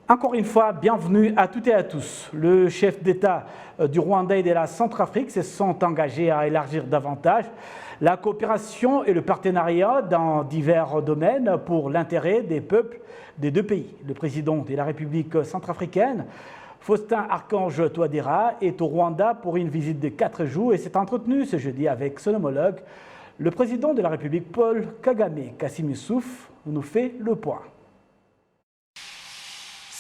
Encore une fois, bienvenue à toutes et à tous. Le chef d'État du Rwanda et de la Centrafrique se sont engagés à élargir davantage la coopération et le partenariat dans divers domaines pour l'intérêt des peuples des deux pays. Le président de la République centrafricaine, Faustin-Archange Touadéra, est au Rwanda pour une visite de 4 jours et s'est entretenu ce jeudi avec son homologue, le président de la République Paul Kagame. Kassim Youssouf nous fait le point.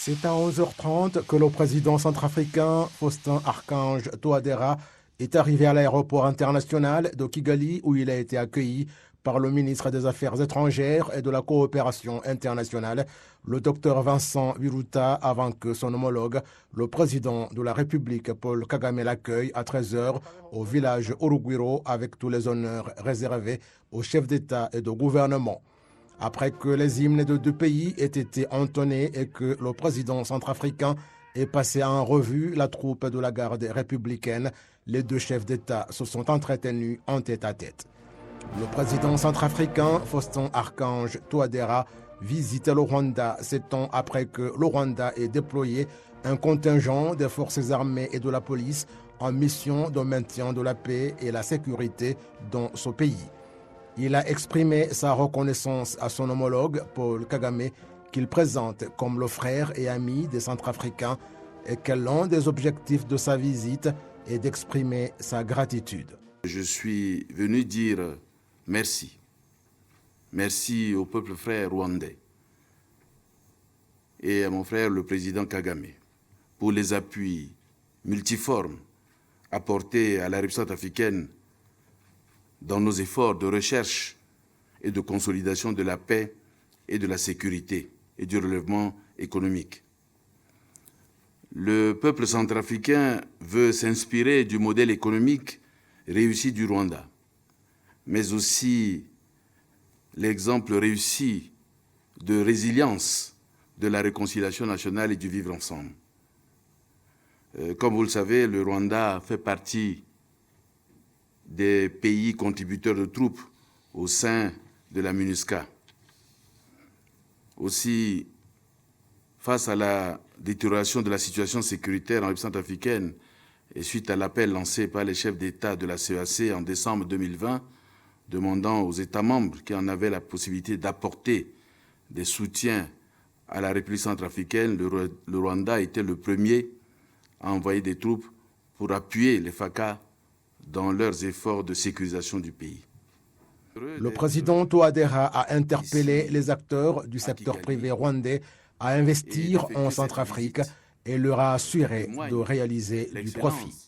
C'est à 11h30 que le président centrafricain Faustin-Archange Touadéra est arrivé à l'aéroport international de Kigali où il a été accueilli par le ministre des Affaires étrangères et de la coopération internationale, le docteur Vincent Biruta, avant que son homologue, le président de la République Paul Kagame, l'accueille à 13h au village Urugwiro avec tous les honneurs réservés aux chefs d'État et de gouvernement. Après que les hymnes de deux pays aient été entonnés et que le président centrafricain ait passé en revue la troupe de la garde républicaine, les deux chefs d'État se sont entretenus en tête-à-tête. Le président centrafricain Faustin-Archange Touadéra visite le Rwanda 7 ans après que le Rwanda ait déployé un contingent des forces armées et de la police en mission de maintien de la paix et la sécurité dans ce pays. Il a exprimé sa reconnaissance à son homologue, Paul Kagame, qu'il présente comme le frère et ami des Centrafricains et que l'un des objectifs de sa visite est d'exprimer sa gratitude. Je suis venu dire merci. Merci au peuple frère rwandais et à mon frère le président Kagame pour les appuis multiformes apportés à la République centrafricaine dans nos efforts de recherche et de consolidation de la paix et de la sécurité et du relèvement économique. Le peuple centrafricain veut s'inspirer du modèle économique réussi du Rwanda, mais aussi l'exemple réussi de résilience de la réconciliation nationale et du vivre ensemble. Comme vous le savez, le Rwanda fait partie des pays contributeurs de troupes au sein de la MINUSCA. Aussi, face à la détérioration de la situation sécuritaire en République centrafricaine et suite à l'appel lancé par les chefs d'État de la CEAC en décembre 2020, demandant aux États membres qui en avaient la possibilité d'apporter des soutiens à la République centrafricaine, le Rwanda était le premier à envoyer des troupes pour appuyer les FACA dans leurs efforts de sécurisation du pays. Le président Touadéra a interpellé les acteurs du secteur privé rwandais à investir en Centrafrique et leur a assuré de réaliser du profit.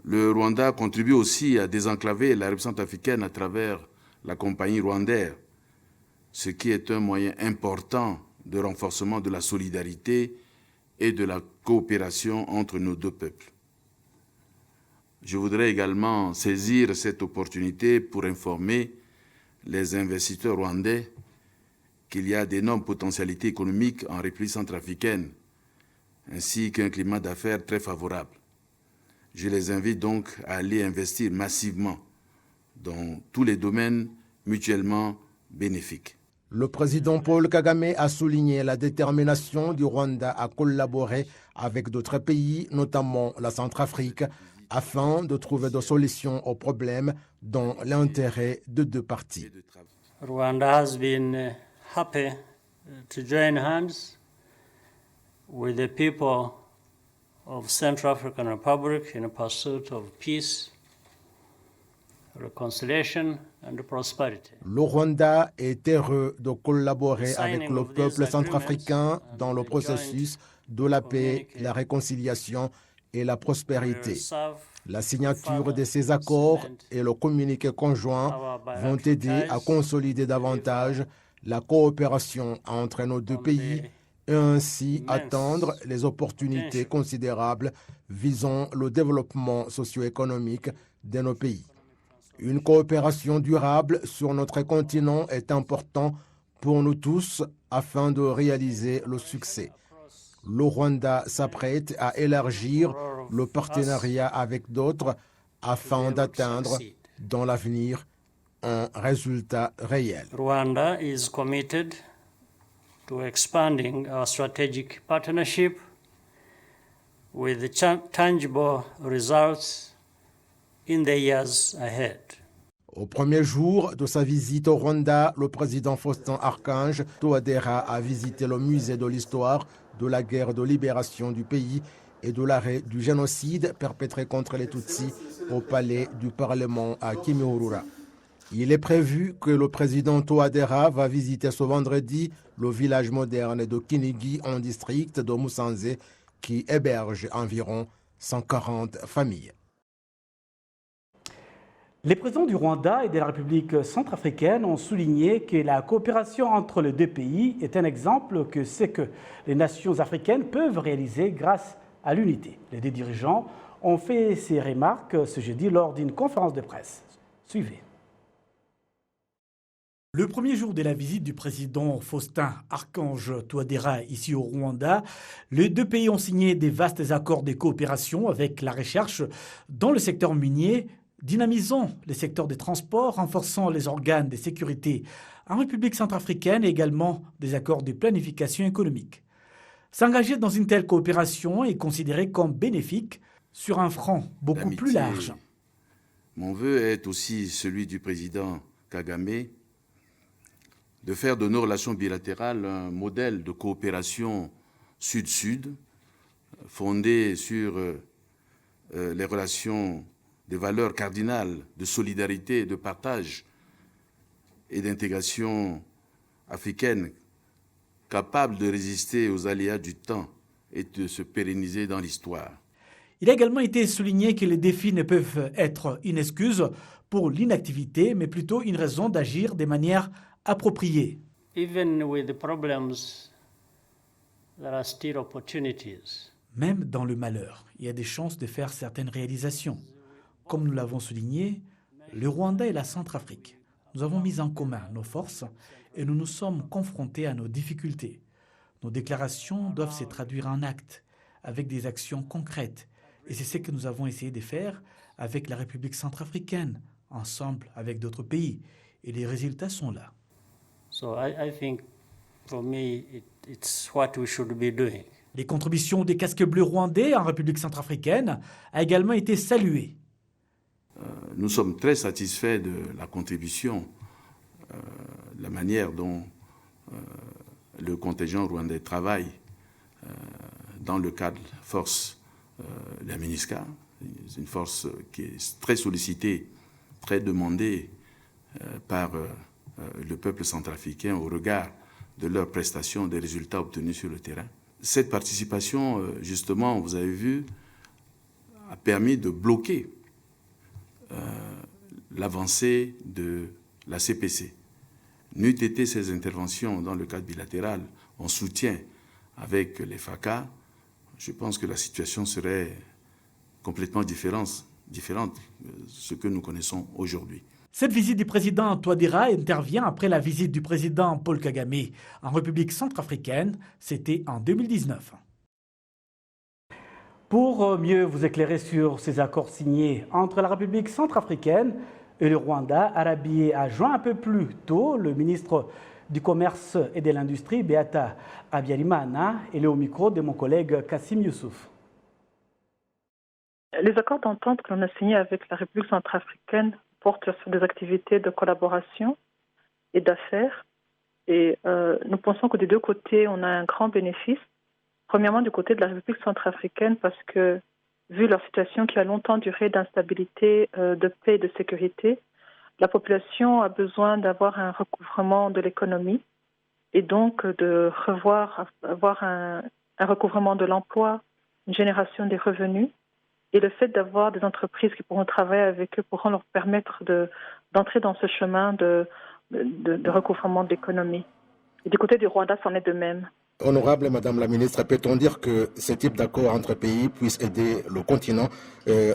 Le Rwanda contribue aussi à désenclaver la République centrafricaine à travers la compagnie Rwandair, ce qui est un moyen important de renforcement de la solidarité et de la coopération entre nos deux peuples. Je voudrais également saisir cette opportunité pour informer les investisseurs rwandais qu'il y a d'énormes potentialités économiques en République centrafricaine, ainsi qu'un climat d'affaires très favorable. Je les invite donc à aller investir massivement dans tous les domaines mutuellement bénéfiques. Le président Paul Kagame a souligné la détermination du Rwanda à collaborer avec d'autres pays, notamment la Centrafrique, afin de trouver des solutions aux problèmes dans l'intérêt de deux parties. Rwanda has been happy to join hands with the people of Central African Republic in pursuit of peace, reconciliation and prosperity. Le Rwanda est heureux de collaborer avec le peuple centrafricain dans le processus de la paix, la réconciliation et la prospérité. La signature de ces accords et le communiqué conjoint vont aider à consolider davantage la coopération entre nos deux pays et ainsi atteindre les opportunités considérables visant le développement socio-économique de nos pays. Une coopération durable sur notre continent est importante pour nous tous afin de réaliser le succès. Le Rwanda s'apprête à élargir le partenariat avec d'autres afin d'atteindre dans l'avenir un résultat réel. Rwanda is committed to expanding our strategic partnership with tangible results in the years ahead. Au premier jour de sa visite au Rwanda, le président Faustin-Archange Touadéra a visité le musée de l'histoire de la guerre de libération du pays et de l'arrêt du génocide perpétré contre les Tutsis au palais du Parlement à Kimihurura. Il est prévu que le président Touadéra va visiter ce vendredi le village moderne de Kinigi en district de Musanze qui héberge environ 140 familles. Les présidents du Rwanda et de la République centrafricaine ont souligné que la coopération entre les deux pays est un exemple que c'est que les nations africaines peuvent réaliser grâce à l'unité. Les deux dirigeants ont fait ces remarques ce jeudi lors d'une conférence de presse. Suivez. Le premier jour de la visite du président Faustin-Archange Touadéra ici au Rwanda, les deux pays ont signé des vastes accords de coopération avec la recherche dans le secteur minier, dynamisant les secteurs des transports, renforçant les organes de sécurité en République centrafricaine et également des accords de planification économique. S'engager dans une telle coopération est considéré comme bénéfique sur un front beaucoup plus large. Mon vœu est aussi celui du président Kagame de faire de nos relations bilatérales un modèle de coopération sud-sud fondé sur les relations des valeurs cardinales de solidarité, de partage et d'intégration africaine capables de résister aux aléas du temps et de se pérenniser dans l'histoire. Il a également été souligné que les défis ne peuvent être une excuse pour l'inactivité, mais plutôt une raison d'agir de manière appropriée. Even with the problems, there are still opportunities. Même dans le malheur, il y a des chances de faire certaines réalisations. Comme nous l'avons souligné, le Rwanda et la Centrafrique, nous avons mis en commun nos forces et nous nous sommes confrontés à nos difficultés. Nos déclarations doivent se traduire en actes, avec des actions concrètes. Et c'est ce que nous avons essayé de faire avec la République centrafricaine, ensemble avec d'autres pays. Et les résultats sont là. So I think, for me, it's what we should be doing. Les contributions des casques bleus rwandais en République centrafricaine a également été saluées. Nous sommes très satisfaits de la contribution, de la manière dont le contingent rwandais travaille dans le cadre de la force de la MINUSCA. C'est une force qui est très sollicitée, très demandée par le peuple centrafricain au regard de leurs prestations, des résultats obtenus sur le terrain. Cette participation, justement, vous avez vu, a permis de bloquer l'avancée de la CPC. N'eût été ces interventions dans le cadre bilatéral en soutien avec les FACA, je pense que la situation serait complètement différente de ce que nous connaissons aujourd'hui. Cette visite du président Touadéra intervient après la visite du président Paul Kagame en République centrafricaine. C'était en 2019. Pour mieux vous éclairer sur ces accords signés entre la République centrafricaine et le Rwanda, Arabié a joint un peu plus tôt le ministre du Commerce et de l'Industrie, Beata Habyarimana, et le au micro de mon collègue Kassim Youssouf. Les accords d'entente que l'on a signés avec la République centrafricaine portent sur des activités de collaboration et d'affaires. Et nous pensons que des deux côtés, on a un grand bénéfice. Premièrement, du côté de la République centrafricaine, parce que, vu leur situation qui a longtemps duré d'instabilité, de paix et de sécurité, la population a besoin d'avoir un recouvrement de l'économie et donc de avoir un recouvrement de l'emploi, une génération des revenus. Et le fait d'avoir des entreprises qui pourront travailler avec eux pourront leur permettre d'entrer dans ce chemin de recouvrement de l'économie. Et du côté du Rwanda, c'en est de même. Honorable Madame la Ministre, peut-on dire que ce type d'accord entre pays puisse aider le continent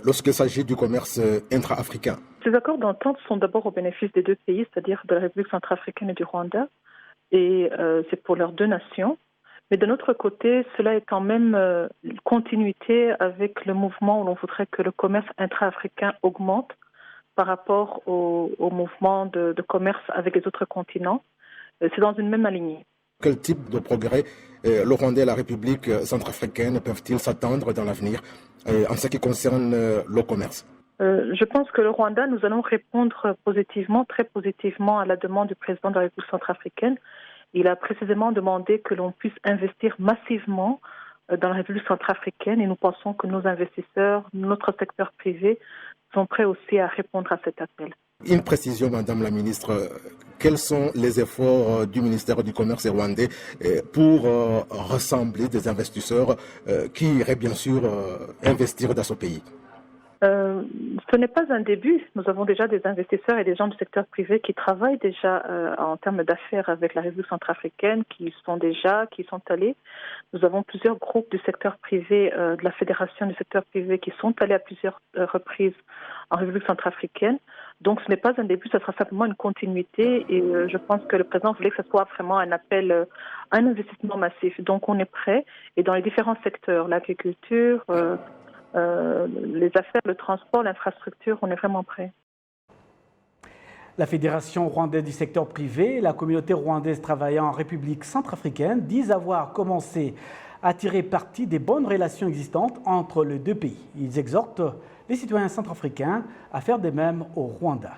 lorsqu'il s'agit du commerce intra-africain? Ces accords d'entente sont d'abord au bénéfice des deux pays, c'est-à-dire de la République centrafricaine et du Rwanda, et c'est pour leurs deux nations. Mais de notre côté, cela est en même continuité avec le mouvement où l'on voudrait que le commerce intra-africain augmente par rapport au mouvement de commerce avec les autres continents. C'est dans une même lignée. Quel type de progrès le Rwanda et la République centrafricaine peuvent-ils s'attendre dans l'avenir en ce qui concerne le commerce? Je pense que le Rwanda, nous allons répondre positivement, très positivement à la demande du président de la République centrafricaine. Il a précisément demandé que l'on puisse investir massivement dans la République centrafricaine et nous pensons que nos investisseurs, notre secteur privé sont prêts aussi à répondre à cet appel. Une précision, Madame la Ministre, quels sont les efforts du ministère du Commerce rwandais pour rassembler des investisseurs qui iraient bien sûr investir dans ce pays? Ce n'est pas un début. Nous avons déjà des investisseurs et des gens du secteur privé qui travaillent déjà en termes d'affaires avec la République centrafricaine, qui sont allés. Nous avons plusieurs groupes du secteur privé, de la Fédération du secteur privé, qui sont allés à plusieurs reprises en République centrafricaine. Donc ce n'est pas un début, ce sera simplement une continuité et je pense que le président voulait que ce soit vraiment un appel à un investissement massif. Donc on est prêt et dans les différents secteurs, l'agriculture, les affaires, le transport, l'infrastructure, on est vraiment prêt. La Fédération rwandaise du secteur privé et la communauté rwandaise travaillant en République centrafricaine disent avoir commencé à tirer parti des bonnes relations existantes entre les deux pays. Ils exhortent les citoyens centrafricains à faire de même au Rwanda.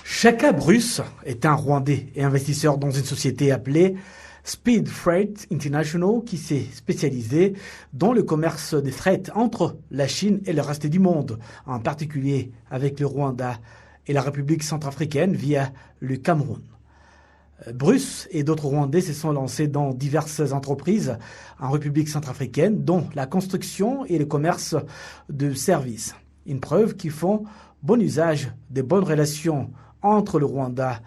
Chaka Bruce est un Rwandais et investisseur dans une société appelée Speed Freight International qui s'est spécialisée dans le commerce des fret entre la Chine et le reste du monde, en particulier avec le Rwanda et la République centrafricaine via le Cameroun. Bruce et d'autres Rwandais se sont lancés dans diverses entreprises en République centrafricaine, dont la construction et le commerce de services. Une preuve qu'ils font bon usage des bonnes relations entre le Rwanda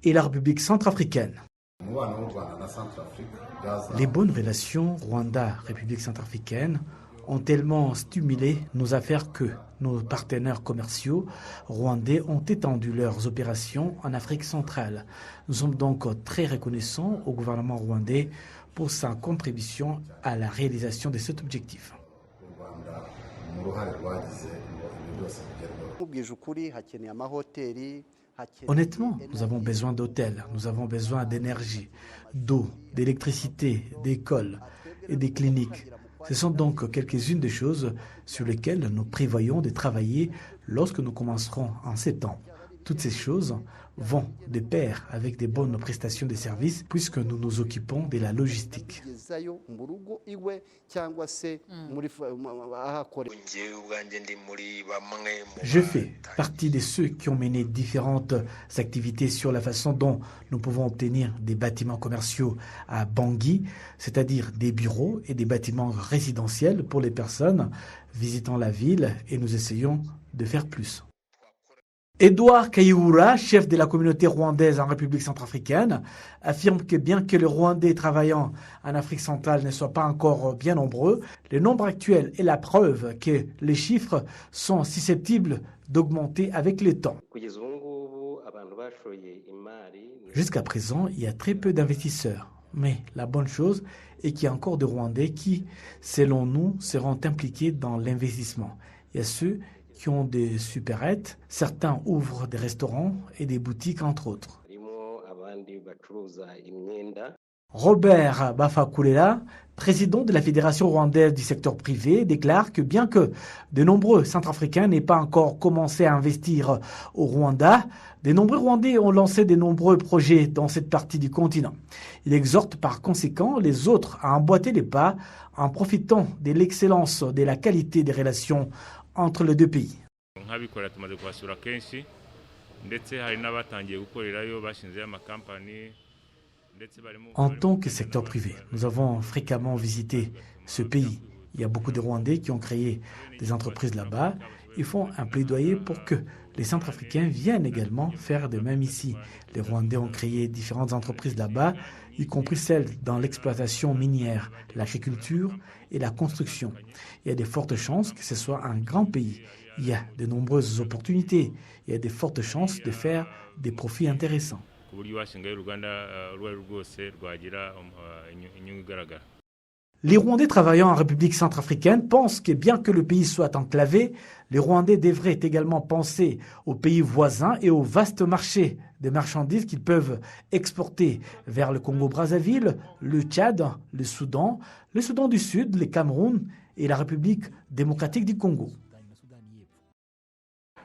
et la République centrafricaine. Les bonnes relations Rwanda-République centrafricaine ont tellement stimulé nos affaires que nos partenaires commerciaux rwandais ont étendu leurs opérations en Afrique centrale. Nous sommes donc très reconnaissants au gouvernement rwandais pour sa contribution à la réalisation de cet objectif. Honnêtement, nous avons besoin d'hôtels, nous avons besoin d'énergie, d'eau, d'électricité, d'écoles et des cliniques. Ce sont donc quelques-unes des choses sur lesquelles nous prévoyons de travailler lorsque nous commencerons en septembre. Toutes ces choses vont de pair avec des bonnes prestations de services puisque nous nous occupons de la logistique. Je fais partie de ceux qui ont mené différentes activités sur la façon dont nous pouvons obtenir des bâtiments commerciaux à Bangui, c'est-à-dire des bureaux et des bâtiments résidentiels pour les personnes visitant la ville et nous essayons de faire plus. Edouard Kayihura, chef de la communauté rwandaise en République centrafricaine, affirme que bien que les Rwandais travaillant en Afrique centrale ne soient pas encore bien nombreux, le nombre actuel est la preuve que les chiffres sont susceptibles d'augmenter avec le temps. Jusqu'à présent, il y a très peu d'investisseurs. Mais la bonne chose est qu'il y a encore des Rwandais qui, selon nous, seront impliqués dans l'investissement. Il y a ceux qui ont des supérettes, certains ouvrent des restaurants et des boutiques entre autres. Robert Bafakulela, président de la Fédération rwandaise du secteur privé, déclare que bien que de nombreux Centrafricains n'aient pas encore commencé à investir au Rwanda, de nombreux Rwandais ont lancé de nombreux projets dans cette partie du continent. Il exhorte par conséquent les autres à emboîter les pas en profitant de l'excellence de la qualité des relations entre les deux pays. En tant que secteur privé, nous avons fréquemment visité ce pays. Il y a beaucoup de Rwandais qui ont créé des entreprises là-bas. Ils font un plaidoyer pour que les Centrafricains viennent également faire de même ici. Les Rwandais ont créé différentes entreprises là-bas, y compris celles dans l'exploitation minière, l'agriculture et la construction. Il y a de fortes chances que ce soit un grand pays. Il y a de nombreuses opportunités. Il y a de fortes chances de faire des profits intéressants. Les Rwandais travaillant en République centrafricaine pensent que bien que le pays soit enclavé, les Rwandais devraient également penser aux pays voisins et au vaste marché des marchandises qu'ils peuvent exporter vers le Congo-Brazzaville, le Tchad, le Soudan du Sud, le Cameroun et la République démocratique du Congo.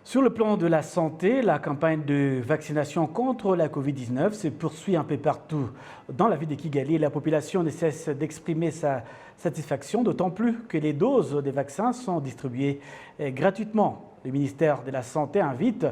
Sur le plan de la santé, la campagne de vaccination contre la Covid-19 se poursuit un peu partout dans la ville de Kigali. La population ne cesse d'exprimer sa satisfaction, d'autant plus que les doses des vaccins sont distribuées gratuitement. Le ministère de la Santé invite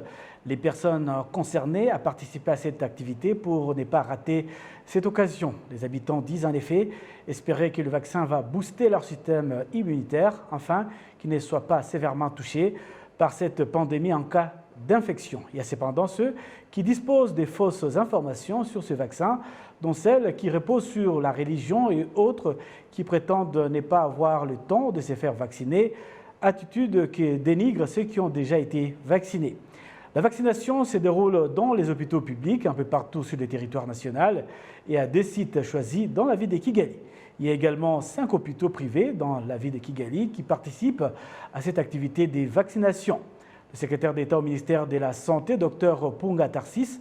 les personnes concernées à participer à cette activité pour ne pas rater cette occasion. Les habitants disent en effet espérer que le vaccin va booster leur système immunitaire, afin qu'ils ne soient pas sévèrement touchés par cette pandémie en cas d'infection. Il y a cependant ceux qui disposent des fausses informations sur ce vaccin, dont celles qui reposent sur la religion et autres qui prétendent ne pas avoir le temps de se faire vacciner, attitude qui dénigre ceux qui ont déjà été vaccinés. La vaccination se déroule dans les hôpitaux publics, un peu partout sur le territoire national, et à des sites choisis dans la ville de Kigali. Il y a également 5 hôpitaux privés dans la ville de Kigali qui participent à cette activité des vaccinations. Le secrétaire d'État au ministère de la Santé, Dr Punga Tarsis,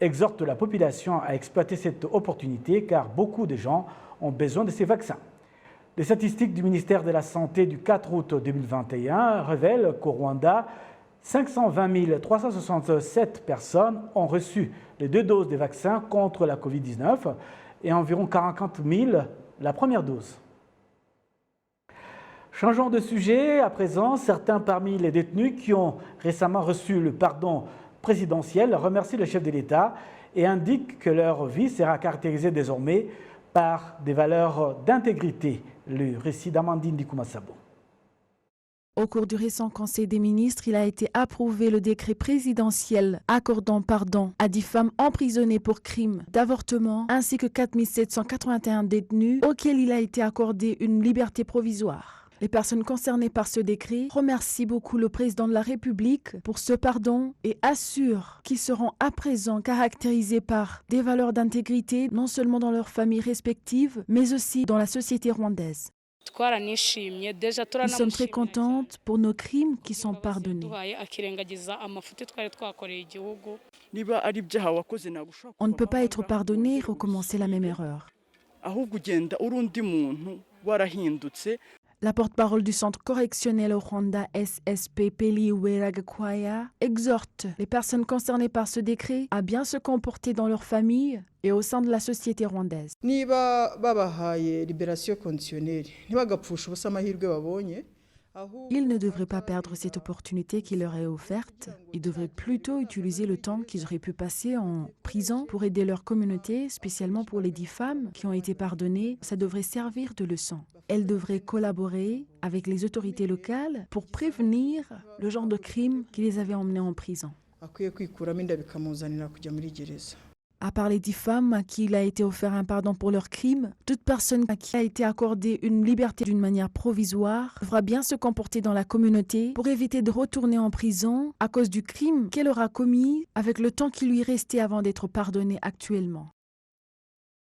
exhorte la population à exploiter cette opportunité car beaucoup de gens ont besoin de ces vaccins. Les statistiques du ministère de la Santé du 4 août 2021 révèlent qu'au Rwanda, 520 367 personnes ont reçu les 2 doses des vaccins contre la Covid-19 et environ 40 000 la première dose. Changeons de sujet à présent. Certains parmi les détenus qui ont récemment reçu le pardon présidentiel remercient le chef de l'État et indiquent que leur vie sera caractérisée désormais par des valeurs d'intégrité. Le récit d'Amandine Dikumasabo. Au cours du récent Conseil des ministres, il a été approuvé le décret présidentiel accordant pardon à 10 femmes emprisonnées pour crimes d'avortement ainsi que 4 781 détenus auxquels il a été accordé une liberté provisoire. Les personnes concernées par ce décret remercient beaucoup le président de la République pour ce pardon et assurent qu'ils seront à présent caractérisés par des valeurs d'intégrité non seulement dans leurs familles respectives mais aussi dans la société rwandaise. Nous sommes très contentes pour nos crimes qui sont pardonnés. On ne peut pas être pardonné et recommencer la même erreur. La porte-parole du centre correctionnel au Rwanda, SSP Peli Weragakwaya, exhorte les personnes concernées par ce décret à bien se comporter dans leur famille et au sein de la société rwandaise. Ils ne devraient pas perdre cette opportunité qui leur est offerte. Ils devraient plutôt utiliser le temps qu'ils auraient pu passer en prison pour aider leur communauté, spécialement pour les 10 femmes qui ont été pardonnées. Ça devrait servir de leçon. Elles devraient collaborer avec les autorités locales pour prévenir le genre de crimes qui les avait emmenés en prison. À part les 10 femmes à qui il a été offert un pardon pour leurs crimes, toute personne à qui a été accordée une liberté d'une manière provisoire devra bien se comporter dans la communauté pour éviter de retourner en prison à cause du crime qu'elle aura commis avec le temps qui lui restait avant d'être pardonnée actuellement.